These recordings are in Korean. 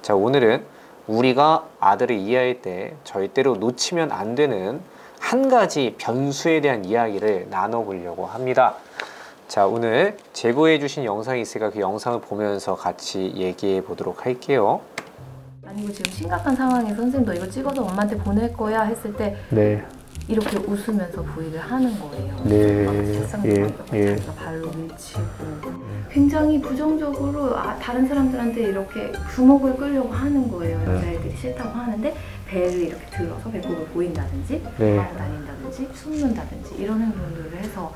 자, 오늘은 우리가 아들을 이해할 때 절대로 놓치면 안 되는 한 가지 변수에 대한 이야기를 나눠보려고 합니다. 자, 오늘 제보해 주신 영상이 있으니까 그 영상을 보면서 같이 얘기해 보도록 할게요. 아니고 지금 심각한 상황에서 선생님 너 이거 찍어서 엄마한테 보낼 거야 했을 때 네. 이렇게 웃으면서 부위를 하는 거예요. 네. 자기가 발로 밀치고 굉장히 부정적으로 다른 사람들한테 이렇게 주목을 끌려고 하는 거예요. 여자애들이 싫다고 하는데 배를 이렇게 들어서 배꼽을 보인다든지 하고 다닌다든지 숨는다든지 이런 행동들을 해서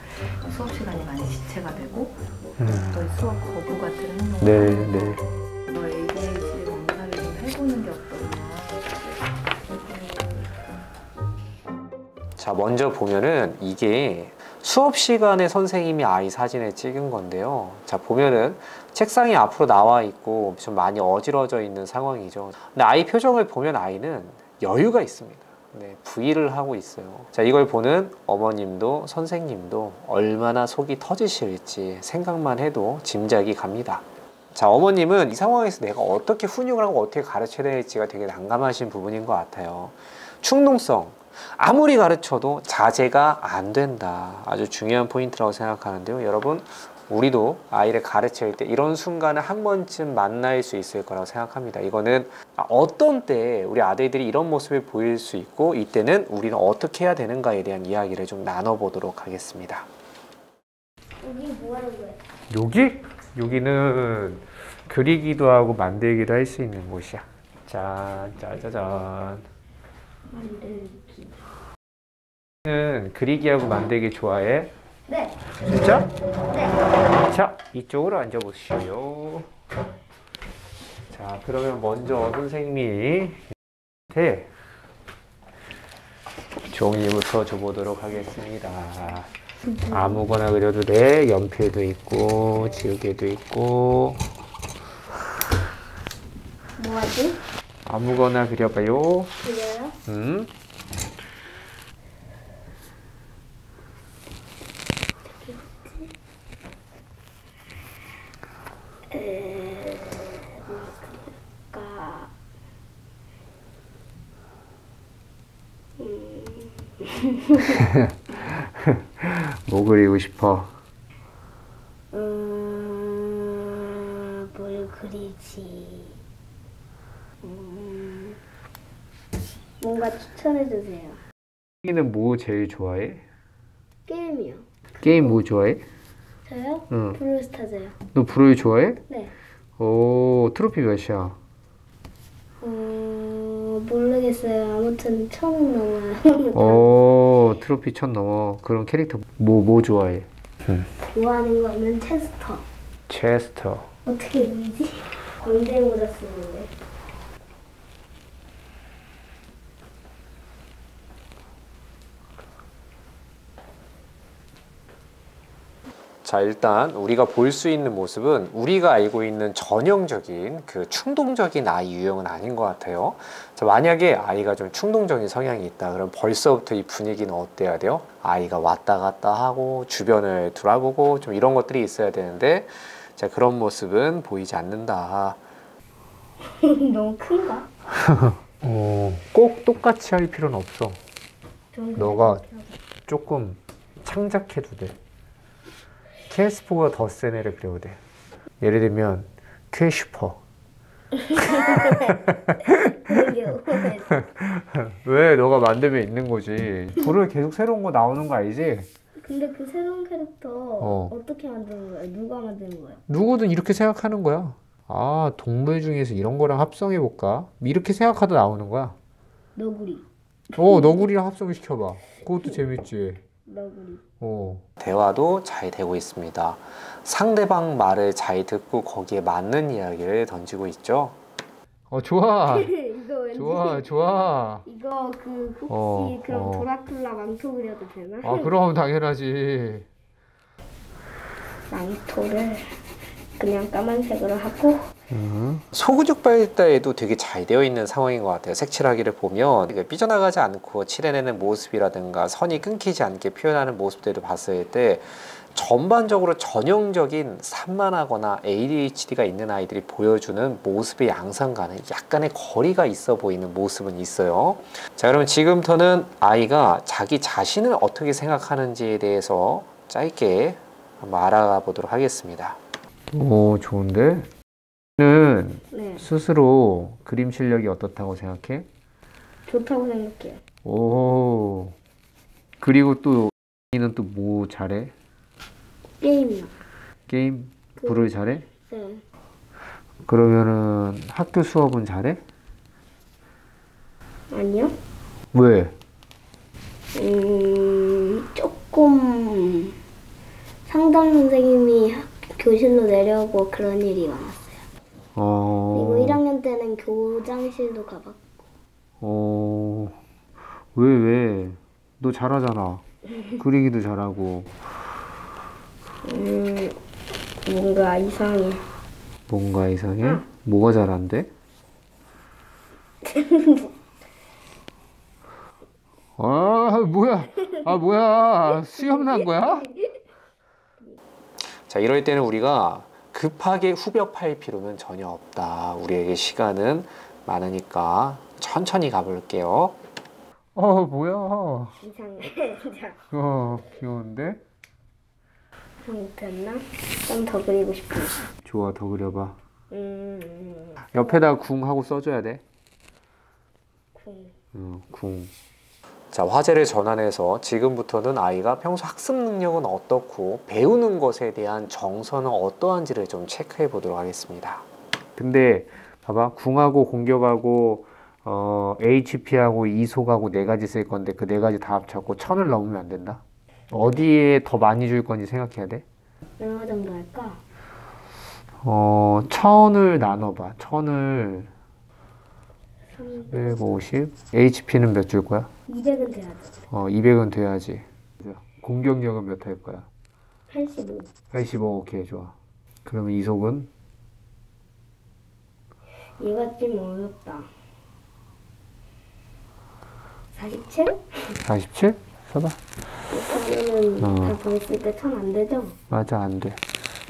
수업 시간이 많이 지체가 되고 또 수업 거부 같은 행동을 하고 ADHD 검사를 좀 해보는 게 어떠냐. 자, 먼저 보면은 이게 수업 시간에 선생님이 아이 사진을 찍은 건데요. 자, 보면은 책상이 앞으로 나와 있고 좀 많이 어지러져 있는 상황이죠. 근데 아이 표정을 보면 아이는 여유가 있습니다. 네, V를 하고 있어요. 자, 이걸 보는 어머님도 선생님도 얼마나 속이 터지실지 생각만 해도 짐작이 갑니다. 자, 어머님은 이 상황에서 내가 어떻게 훈육을 하고 어떻게 가르쳐야 될지가 되게 난감하신 부분인 것 같아요. 충동성, 아무리 가르쳐도 자제가 안 된다. 아주 중요한 포인트라고 생각하는데요. 여러분, 우리도 아이를 가르칠 때 이런 순간을 한 번쯤 만날 수 있을 거라고 생각합니다. 이거는 어떤 때 우리 아들들이 이런 모습을 보일 수 있고 이때는 우리는 어떻게 해야 되는가에 대한 이야기를 좀 나눠보도록 하겠습니다. 여기 뭐 하는 거예요? 여기? 여기는 그리기도 하고 만들기도 할 수 있는 곳이야. 짠, 짜자잔. 만들기. 는 그리기하고 만들기 좋아해? 네. 진짜? 네. 자, 이쪽으로 앉아보시오. 자, 그러면 먼저 선생님이 종이부터 줘보도록 하겠습니다. 아무거나 그려도 돼. 연필도 있고 지우개도 있고. 뭐하지? 아무거나 그려봐요. 그래요? 뭐 그리고 싶어? 뭘 그리지? 뭔가 추천해주세요. 여기는 뭐 제일 좋아해? 게임이요. 게임 뭐 좋아해? 저요? 응. 브롤스타즈요. 너 브로이 좋아해? 네. 오, 트로피 몇이야? 모르겠어요. 아무튼 1000은 넘어요. 오, 트로피 1000 넘어. 그럼 캐릭터 뭐 좋아해? 좋아하는 거는 체스터. 체스터. 어떻게 그리지? 광대 모자 쓰는데. 자, 일단 우리가 볼 수 있는 모습은 우리가 알고 있는 전형적인 그 충동적인 아이 유형은 아닌 것 같아요. 자, 만약에 아이가 좀 충동적인 성향이 있다 그럼 벌써부터 이 분위기는 어때야 돼요? 아이가 왔다 갔다 하고 주변을 돌아보고 좀 이런 것들이 있어야 되는데, 자, 그런 모습은 보이지 않는다. 너무 큰가? 꼭 똑같이 할 필요는 없어. 좀 너가 조금 창작해도 돼. 캐스퍼가 더 센 애를 그려도 돼. 예를 들면 캐슈퍼. 그러게요. 왜? 너가 만들면 있는 거지. 불을 계속 새로운 거 나오는 거 알지? 근데 그 새로운 캐릭터 어떻게 만드는 거예요? 누가 만드는 거예요? 누구든 이렇게 생각하는 거야. 아, 동물 중에서 이런 거랑 합성해볼까? 이렇게 생각하다 나오는 거야. 너구리. 너구리랑 합성시켜봐. 그것도 재밌지. 너구리. 대화도 잘 되고 있습니다. 상대방 말을 잘 듣고 거기에 맞는 이야기를 던지고 있죠. 좋아. 이거 왠지 좋아. 이거 혹시 그럼 드라큘라 망토 그려도 되나? 그럼 당연하지. 망토를 그냥 까만색으로 하고 소근육 발달에도 되게 잘 되어 있는 상황인 것 같아요. 색칠하기를 보면 삐져나가지 않고 칠해내는 모습이라든가 선이 끊기지 않게 표현하는 모습들을 봤을 때 전반적으로 전형적인 산만하거나 ADHD가 있는 아이들이 보여주는 모습의 양상과는 약간의 거리가 있어 보이는 모습은 있어요. 자, 그러면 지금부터는 아이가 자기 자신을 어떻게 생각하는지에 대해서 짧게 한번 알아가 보도록 하겠습니다. 오, 좋은데? 는 네, 스스로 그림 실력이 어떻다고 생각해? 좋다고 생각해요. 오, 그리고 또 이는 또 뭐 잘해? 게임이요. 게임 불을 잘해? 네, 그러면은 학교 수업은 잘해? 아니요. 왜? 조금 상담 선생님이 교실로 내려오고 그런 일이 많았어요. 그리고 1학년 때는 교장실도 가봤고. 왜? 너 잘하잖아. 그리기도 잘하고. 뭔가 이상해. 뭔가 이상해? 뭐가 잘한대? 뭐야. 수염 난 거야? 자, 이럴 때는 우리가 급하게 후벼팔 필요는 전혀 없다. 우리에게 시간은 많으니까 천천히 가볼게요. 뭐야. 이상해. 귀여운데? 됐나? 좀 더 그리고 싶어. 좋아, 더 그려봐. 옆에다 궁 하고 써줘야 돼. 궁. 자, 화제를 전환해서 지금부터는 아이가 평소 학습 능력은 어떻고 배우는 것에 대한 정서는 어떠한지를 좀 체크해 보도록 하겠습니다. 근데 봐봐, 궁하고 공격하고 HP하고 이속하고 네 가지 쓸 건데 그 네 가지 다 합쳤고 1000을 넘으면 안 된다. 어디에 더 많이 줄 건지 생각해야 돼. 얼마 정도 할까? 1000을 나눠봐. 1000을 150. HP는 몇 줄 거야? 200은 돼야죠. 200은 돼야지. 공격력은 몇 할 거야? 85. 85. 오케이, 좋아. 그러면 이속은? 얘가 좀 어렵다. 47? 47? 써봐. 그러면은 다 더했을 때 1000 안 되죠? 맞아, 안 돼.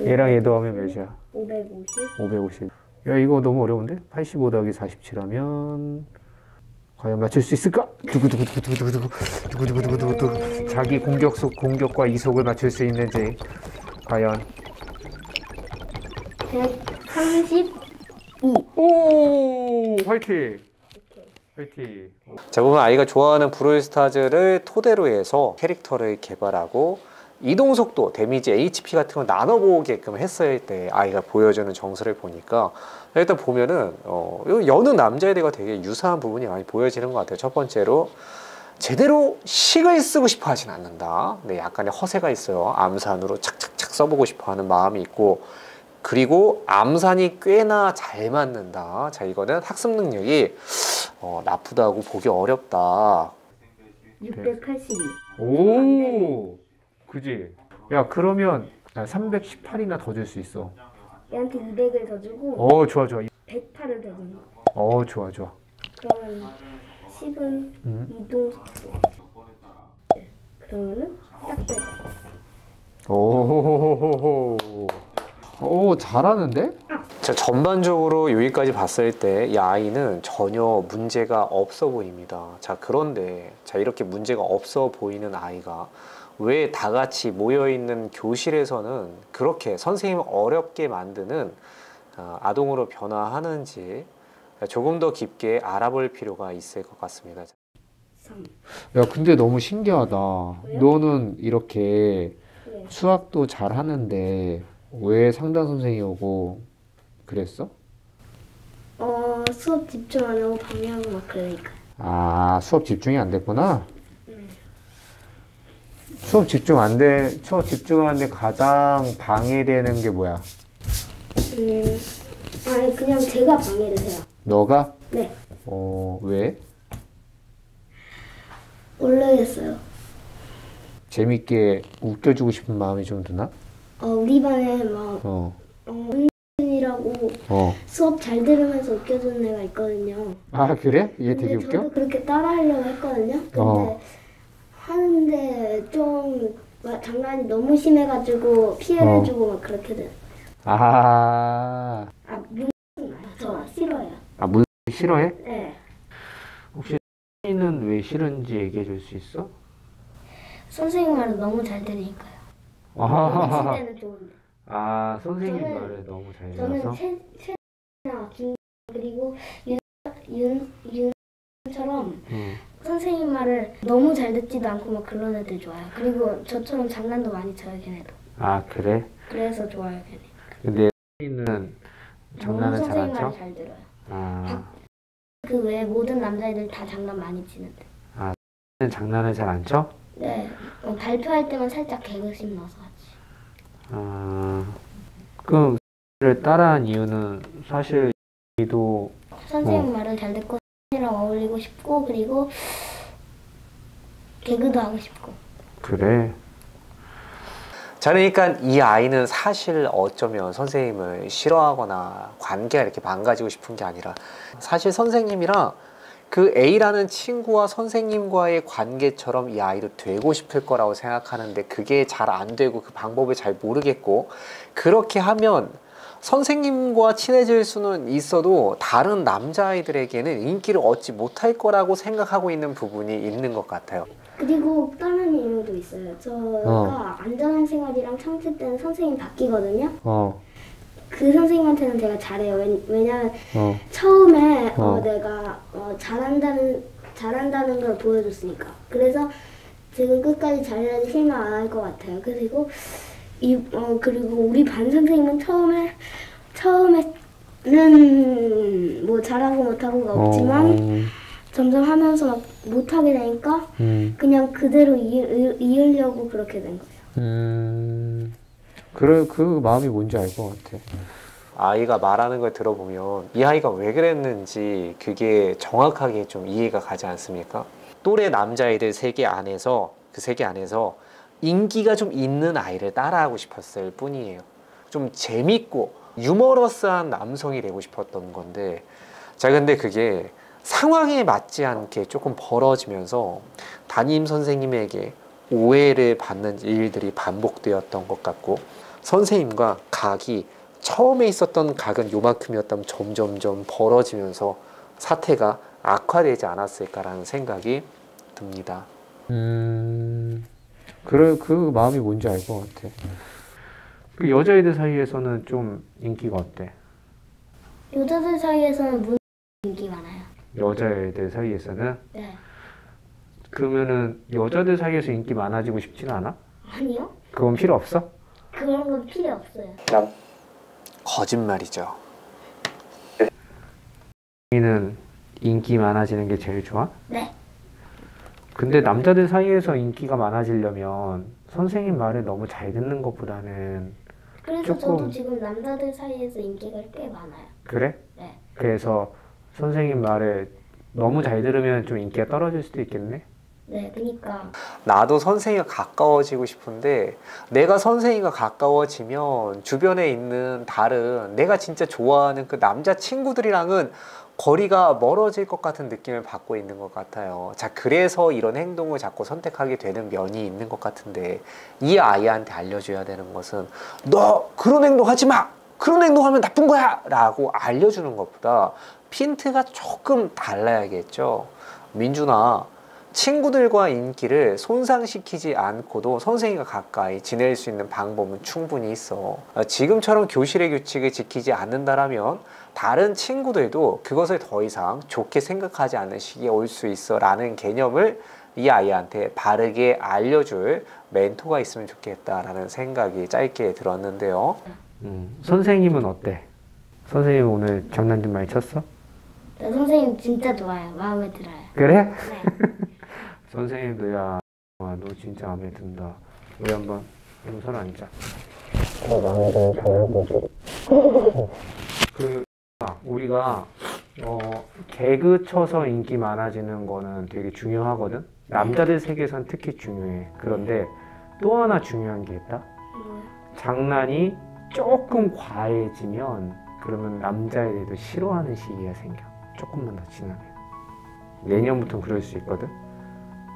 얘랑 얘도 하면 몇이야? 550? 550. 야, 이거 너무 어려운데? 85 더하기 47 하면 과연 맞출 수 있을까? 두구두구두구두구두구두구두구두구두구. 자기 공격과 이속을 맞출 수 있는지 과연. 130? 오! 화이팅! 화이팅! 자, 보면 아이가 좋아하는 브롤스타즈를 토대로 해서 캐릭터를 개발하고 이동속도, 데미지, HP 같은 걸 나눠보게끔 했을 때 아이가 보여주는 정서를 보니까 일단 보면은 여느 남자애들과 되게 유사한 부분이 많이 보여지는 것 같아요. 첫 번째로 제대로 식을 쓰고 싶어 하진 않는다. 네, 약간의 허세가 있어요. 암산으로 착착착 써보고 싶어 하는 마음이 있고, 그리고 암산이 꽤나 잘 맞는다. 자, 이거는 학습 능력이 나쁘다고 보기 어렵다. 682. 오! 그지? 야, 그러면 318이나 더 줄 수 있어. 얘한테 200을 더 주고 좋아. 108을 더 주고. 좋아. 그러면 10은 이동 속도. 그러면은 딱 돼. 오, 잘하는데? 자, 전반적으로 여기까지 봤을 때 이 아이는 전혀 문제가 없어 보입니다. 자, 그런데 이렇게 문제가 없어 보이는 아이가 왜 다 같이 모여있는 교실에서는 그렇게 선생님을 어렵게 만드는 아동으로 변화하는지 조금 더 깊게 알아볼 필요가 있을 것 같습니다. 3. 야, 근데 너무 신기하다. 왜요? 너는 이렇게 네. 수학도 잘하는데 왜 상담 선생님이 오고 그랬어? 수업 집중 안 하고 방해하고 막 그러니까. 수업 집중이 안 됐구나? 수업 집중하는데 가장 방해되는 게 뭐야? 아니 그냥 제가 방해를 해요. 너가? 네. 왜? 모르겠어요. 재밌게 웃겨주고 싶은 마음이 좀 드나? 우리 반에 막 이라고 수업 잘 들으면서 웃겨주는 애가 있거든요. 그래? 얘 되게 근데 저도 웃겨? 그렇게 따라하려고 했거든요. 근데 하는데 좀 장난이 너무 심해가지고 피해를 주고 막 그렇게 돼. 아, 저 싫어요. 아, 물 싫어해? 네. 혹시 는 왜 싫은지 얘기해 줄 수 있어? 선생님 말을 너무 잘 들으니까요. 아, 있을 때는 좋은데. 아, 선생님 저는- 말을 너무 잘 저는 들어서? 최나 그리고 윤처럼 응. 선생님 말을 너무 잘 듣지도 않고 막 그런 애들 좋아요. 그리고 저처럼 장난도 많이 쳐요, 걔네도. 아, 그래? 그래서 좋아요, 걔네. 근데 는 장난을 너무 잘 안 선생님 쳐? 말 잘 들어요. 아, 그 외에 모든 남자애들 다 장난 많이 치는데. 장난을 잘 안 쳐? 네, 발표할 때만 살짝 개그심 넣어서 하지. 아, 그럼 를 따라한 이유는 사실 이도 선생님 말을 잘 듣고 선생님이랑 어울리고 싶고 그리고 개그도 하고 싶고. 그래. 자, 그러니까 이 아이는 사실 어쩌면 선생님을 싫어하거나 관계가 이렇게 망가지고 싶은 게 아니라 사실 선생님이랑 그 A라는 친구와 선생님과의 관계처럼 이 아이도 되고 싶을 거라고 생각하는데 그게 잘 안 되고 그 방법을 잘 모르겠고, 그렇게 하면 선생님과 친해질 수는 있어도 다른 남자아이들에게는 인기를 얻지 못할 거라고 생각하고 있는 부분이 있는 것 같아요. 그리고 다른 이유도 있어요. 제가 안전한 생활이랑 청취 때는 선생님 바뀌거든요. 그 선생님한테는 제가 잘해요. 왜냐면 처음에 내가 잘한다는 걸 보여줬으니까. 그래서 지금 끝까지 잘해야지 실망 안 할 것 같아요. 그리고 그리고 우리 반 선생님은 처음에는 뭐 잘하고 못하고가 없지만 점점 하면서 막 못하게 되니까 그냥 그대로 이으려고 그렇게 된 거예요. 그래, 그 마음이 뭔지 알 것 같아. 아이가 말하는 걸 들어보면 이 아이가 왜 그랬는지 그게 정확하게 좀 이해가 가지 않습니까? 또래 남자애들 세계 안에서 그 세계 안에서 인기가 좀 있는 아이를 따라하고 싶었을 뿐이에요. 좀 재밌고 유머러스한 남성이 되고 싶었던 건데, 자, 근데 그게 상황에 맞지 않게 조금 벌어지면서 담임 선생님에게 오해를 받는 일들이 반복되었던 것 같고, 선생님과 각이 처음에 있었던 각은 요만큼이었다면 점점점 벌어지면서 사태가 악화되지 않았을까라는 생각이 듭니다. 그래, 그 마음이 뭔지 알 것 같아. 그 여자애들 사이에서는 좀 인기가 어때? 여자들 사이에서는 문 인기 많아요. 여자애들 사이에서는? 네. 그러면은 여자들 사이에서 인기 많아지고 싶지는 않아? 아니요? 그건 필요 없어? 그런 건 필요 없어요. 거짓말이죠. 는 인기 많아지는 게 제일 좋아? 네. 근데 남자들 사이에서 인기가 많아지려면 선생님 말을 너무 잘 듣는 것보다는 그래서 조금- 저도 지금 남자들 사이에서 인기가 꽤 많아요. 그래? 네. 그래서 선생님 말을 너무 잘 들으면 좀 인기가 떨어질 수도 있겠네? 네, 그러니까 나도 선생님과 가까워지고 싶은데 내가 선생님과 가까워지면 주변에 있는 다른 내가 진짜 좋아하는 그 남자 친구들이랑은 거리가 멀어질 것 같은 느낌을 받고 있는 것 같아요. 자, 그래서 이런 행동을 자꾸 선택하게 되는 면이 있는 것 같은데, 이 아이한테 알려줘야 되는 것은 너 그런 행동 하지 마! 그런 행동하면 나쁜 거야! 라고 알려주는 것보다 핀트가 조금 달라야겠죠. 민준아, 친구들과 인기를 손상시키지 않고도 선생님과 가까이 지낼 수 있는 방법은 충분히 있어. 지금처럼 교실의 규칙을 지키지 않는다라면 다른 친구들도 그것을 더 이상 좋게 생각하지 않는 시기에 올 수 있어 라는 개념을 이 아이한테 바르게 알려줄 멘토가 있으면 좋겠다라는 생각이 짧게 들었는데요. 선생님은 어때? 선생님 오늘 장난 좀 많이 쳤어? 네, 선생님 진짜 좋아요. 마음에 들어요. 그래? 네. 선생님도 야, 너 진짜 마음에 든다. 우리 한번 서로 앉자. 우리가 개그 쳐서 인기 많아지는 거는 되게 중요하거든. 남자들 세계에선 특히 중요해. 그런데 또 하나 중요한 게 있다. 장난이 조금 과해지면 그러면 남자애들도 싫어하는 시기가 생겨. 조금만 더 지나면. 내년부터는 그럴 수 있거든.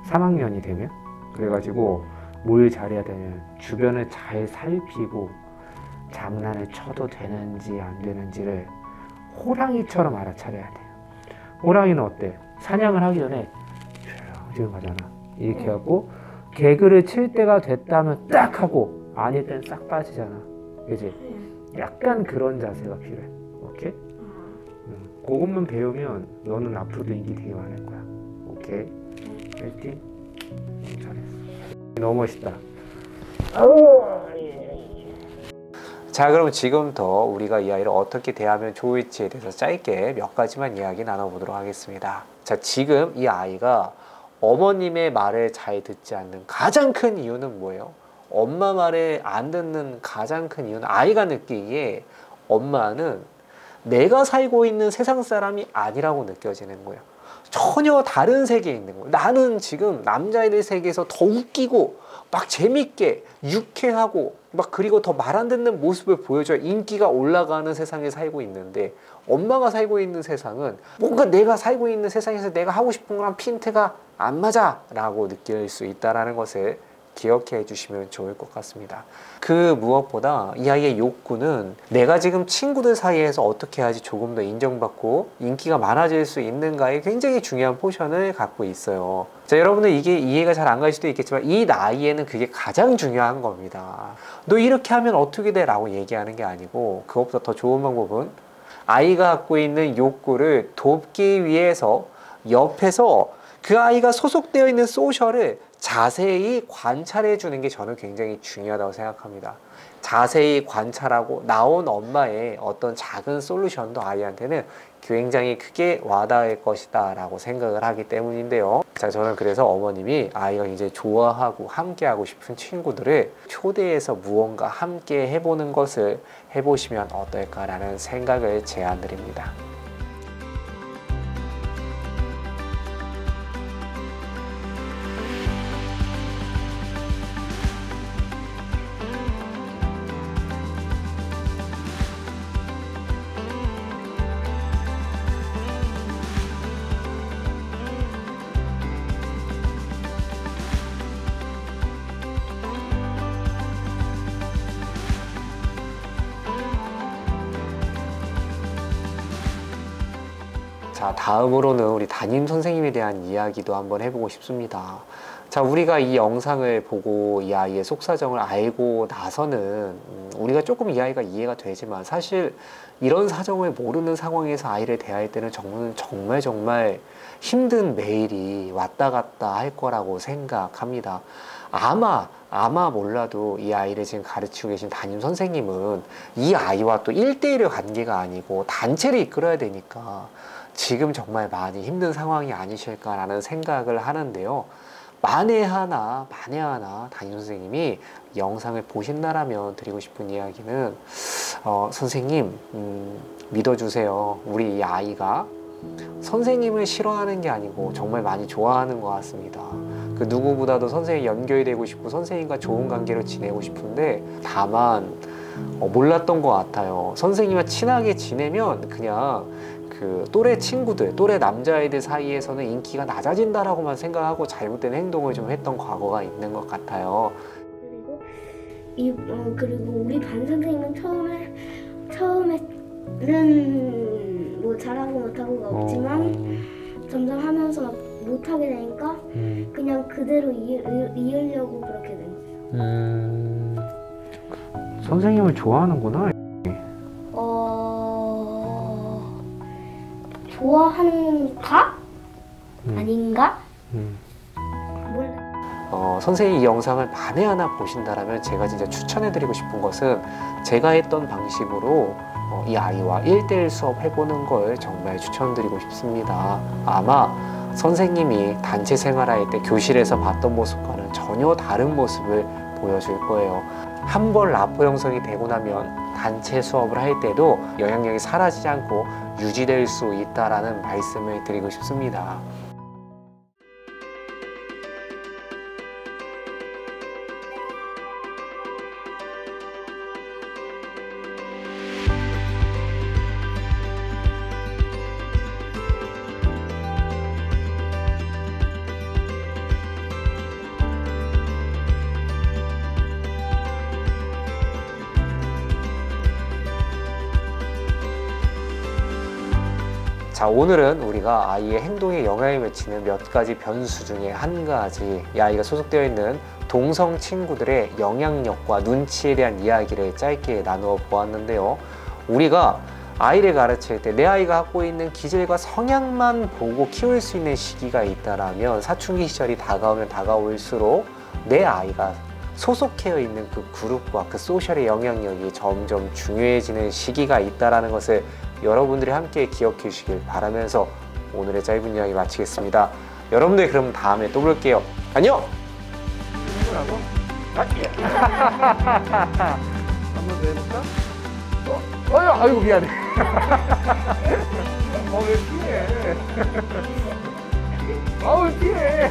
3학년이 되면. 그래가지고 뭘 잘해야 되냐면 주변을 잘 살피고 장난을 쳐도 되는지 안 되는지를 호랑이처럼 알아차려야 돼요. 호랑이는 어때? 사냥을 하기 전에 지금 가잖아. 이렇게 하고 개그를 칠 때가 됐다면 딱 하고 아닐 땐 싹 빠지잖아. 그지? 약간 그런 자세가 필요해. 오케이? 그것만 배우면 너는 앞으로도 인기 되게 많을 거야. 오케이? 파이팅. 잘했어. 너무 멋있다. 자, 그럼 지금부터 우리가 이 아이를 어떻게 대하면 좋을지에 대해서 짧게 몇 가지만 이야기 나눠보도록 하겠습니다. 자, 지금 이 아이가 어머님의 말을 잘 듣지 않는 가장 큰 이유는 뭐예요? 엄마 말을 안 듣는 가장 큰 이유는 아이가 느끼기에 엄마는 내가 살고 있는 세상 사람이 아니라고 느껴지는 거예요. 전혀 다른 세계에 있는 거예요. 나는 지금 남자애들 세계에서 더 웃기고 막 재밌게 유쾌하고 막 그리고 더 말 안 듣는 모습을 보여줘야 인기가 올라가는 세상에 살고 있는데 엄마가 살고 있는 세상은 뭔가 내가 살고 있는 세상에서 내가 하고 싶은 거랑 핀트가 안 맞아 라고 느낄 수 있다는 것을 기억해 주시면 좋을 것 같습니다. 그 무엇보다 이 아이의 욕구는 내가 지금 친구들 사이에서 어떻게 해야지 조금 더 인정받고 인기가 많아질 수 있는가에 굉장히 중요한 포션을 갖고 있어요. 자, 여러분들 이게 이해가 잘 안 갈 수도 있겠지만 이 나이에는 그게 가장 중요한 겁니다. 너 이렇게 하면 어떻게 돼? 라고 얘기하는 게 아니고 그것보다 더 좋은 방법은 아이가 갖고 있는 욕구를 돕기 위해서 옆에서 그 아이가 소속되어 있는 소셜을 자세히 관찰해 주는 게 저는 굉장히 중요하다고 생각합니다. 자세히 관찰하고 나온 엄마의 어떤 작은 솔루션도 아이한테는 굉장히 크게 와닿을 것이다 라고 생각을 하기 때문인데요. 자, 저는 그래서 어머님이 아이가 굉장히 좋아하고 함께 하고 싶은 친구들을 초대해서 무언가 함께 해보는 것을 해보시면 어떨까라는 생각을 제안드립니다. 자, 다음으로는 우리 담임 선생님에 대한 이야기도 한번 해보고 싶습니다. 자, 우리가 이 영상을 보고 이 아이의 속사정을 알고 나서는 우리가 조금 이 아이가 이해가 되지만 사실 이런 사정을 모르는 상황에서 아이를 대할 때는 정말 힘든 메일이 왔다 갔다 할 거라고 생각합니다. 아마 몰라도 이 아이를 지금 가르치고 계신 담임 선생님은 이 아이와 또 1대1의 관계가 아니고 단체를 이끌어야 되니까 지금 정말 많이 힘든 상황이 아니실까라는 생각을 하는데요. 만에 하나 담임 선생님이 영상을 보신다라면 드리고 싶은 이야기는 선생님 믿어주세요. 우리 이 아이가 선생님을 싫어하는 게 아니고 정말 많이 좋아하는 것 같습니다. 그 누구보다도 선생님이 연결되고 싶고 선생님과 좋은 관계로 지내고 싶은데 다만 몰랐던 것 같아요. 선생님과 친하게 지내면 그냥 그 또래 친구들, 또래 남자애들 사이에서는 인기가 낮아진다라고만 생각하고 잘못된 행동을 좀 했던 과거가 있는 것 같아요. 그리고 우리 반 선생님은 처음에는 뭐 잘하고 못하고가 없지만 점점 하면서 막 못하게 되니까 그냥 그대로 이으려고 그렇게 된 거예요. 선생님을 좋아하는구나. 좋아하는가? 아닌가? 몰라. 선생님이 이 영상을 만에 하나 보신다라면 제가 진짜 추천해드리고 싶은 것은 제가 했던 방식으로 이 아이와 1대1 수업 해보는 걸 정말 추천드리고 싶습니다. 아마 선생님이 단체 생활할 때 교실에서 봤던 모습과는 전혀 다른 모습을 보여줄 거예요. 한 번 라포 형성이 되고 나면 단체 수업을 할 때도 영향력이 사라지지 않고 유지될 수 있다라는 말씀을 드리고 싶습니다. 자, 오늘은 우리가 아이의 행동에 영향을 미치는 몇 가지 변수 중에 한 가지, 이 아이가 소속되어 있는 동성 친구들의 영향력과 눈치에 대한 이야기를 짧게 나누어 보았는데요. 우리가 아이를 가르칠 때 내 아이가 갖고 있는 기질과 성향만 보고 키울 수 있는 시기가 있다라면 사춘기 시절이 다가오면 다가올수록 내 아이가 소속해 있는 그 그룹과 그 소셜의 영향력이 점점 중요해지는 시기가 있다는 것을 여러분들이 함께 기억해 주시길 바라면서 오늘의 짧은 이야기 마치겠습니다. 여러분들 그럼 다음에 또 볼게요. 안녕! 한번 더 해볼까? 아이고 미안해. 왜 피해? 왜 피해?